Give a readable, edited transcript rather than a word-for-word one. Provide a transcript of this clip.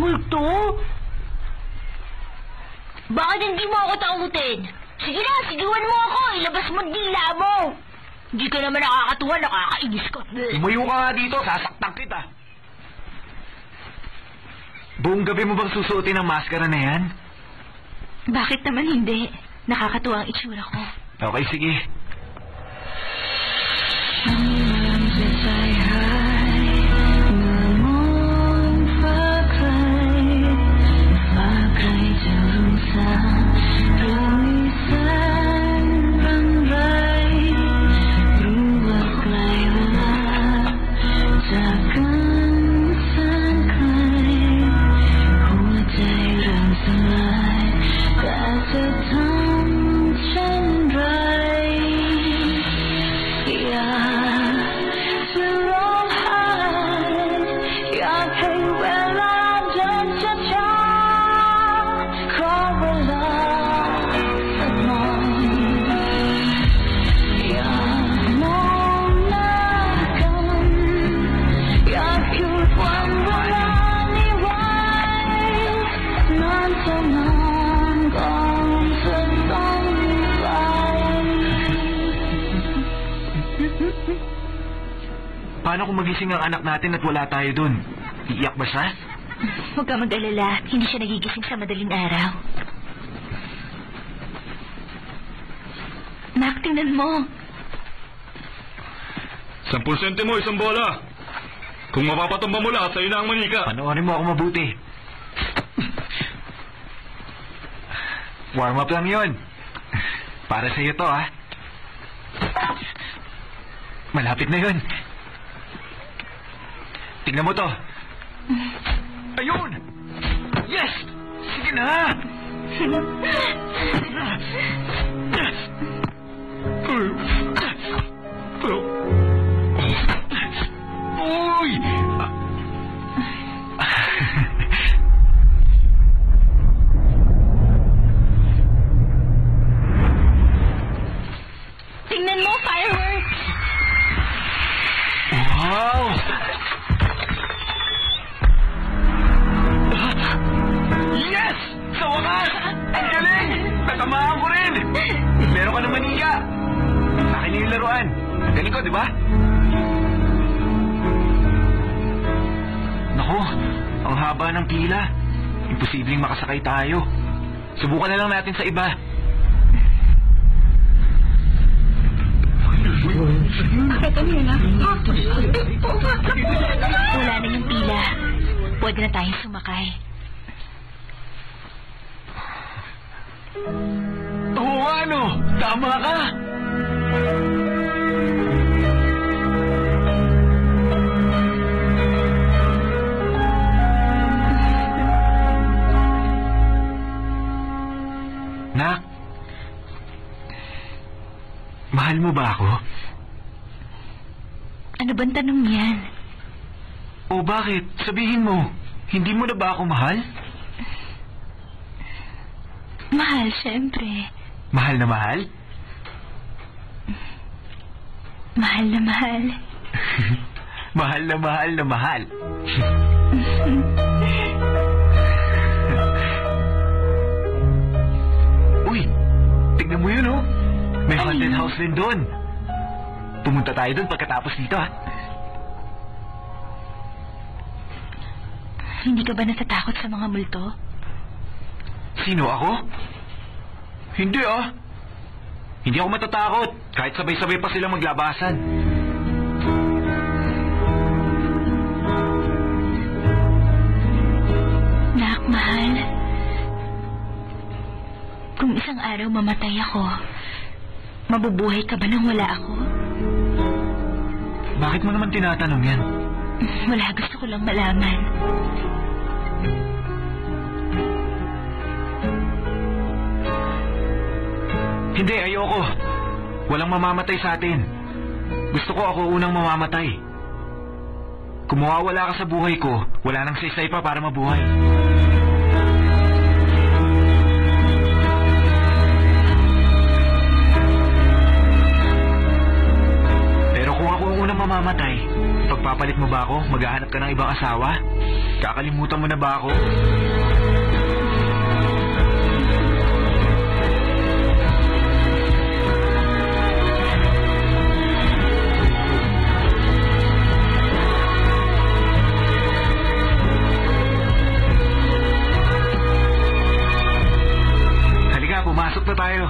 multo? Bakit hindi mo ako takutin? Sige na, sigawan mo ako. Ilabas mo dila mo. Hindi ka naman nakakatuwa, nakakainis ka. Tumayo ka nga dito, sasaktan kita. Buong gabi mo bang susuotin ang maskara na yan? Bakit naman hindi? Nakakatuwa ang itsura ko. Okay, sige. Paano kung magising ang anak natin at wala tayo dun? Iiyak ba siya? Huwag ka mag-alala. Hindi siya nagigising sa madaling araw. Nak, tingnan mo. 10 sentimo, isang bola. Kung mapapatumba mo lahat, sa'yo na ang manika. Panoorin mo ako mabuti. Warm up lang yun. Para sa'yo to, ha? Malapit na yun. Tingnan mo to. Ayun! Yes! Sige na! Uy! Tingnan mo, fireworks! Wow! Yes! Sa wakas! Ang galing! Natamaan ko rin! Meron ka ng manika! Akin na yung laruan. Galing ko, di ba? Naku, ang haba ng pila. Imposibleng makasakay tayo. Subukan na lang natin sa iba. Bakit ano yun, ha? Wala na yung pila. Pwede na tayong sumakay. Oo, ano? Tama ka! Nak, mahal mo ba ako? Ano bang tanong yan? O bakit? Sabihin mo, hindi mo na ba ako mahal? Mahal, siyempre. Mahal na mahal? Mahal na mahal. Mahal na mahal na mahal. Uy, tignan mo yun, oh. May haunted house din doon. Pumunta tayo doon pagkatapos dito, ha? Hindi ka ba natatakot sa mga multo? Sino, ako? Hindi, ah. Hindi ako matatakot. Kahit sabay-sabay pa silang maglabasan. Nak, mahal. Kung isang araw mamatay ako, mabubuhay ka ba nang wala ako? Bakit mo naman tinatanong yan? Wala, gusto ko lang malaman. Hindi, ayoko. Walang mamamatay sa atin. Gusto ko ako unang mamamatay. Kung mawawala ka sa buhay ko, wala nang saysay pa para mabuhay. Pero kung ako ang unang mamamatay, pagpapalit mo ba ako? Maghahanap ka ng ibang asawa? Kakalimutan mo na ba ako? Halika, pumasok na tayo.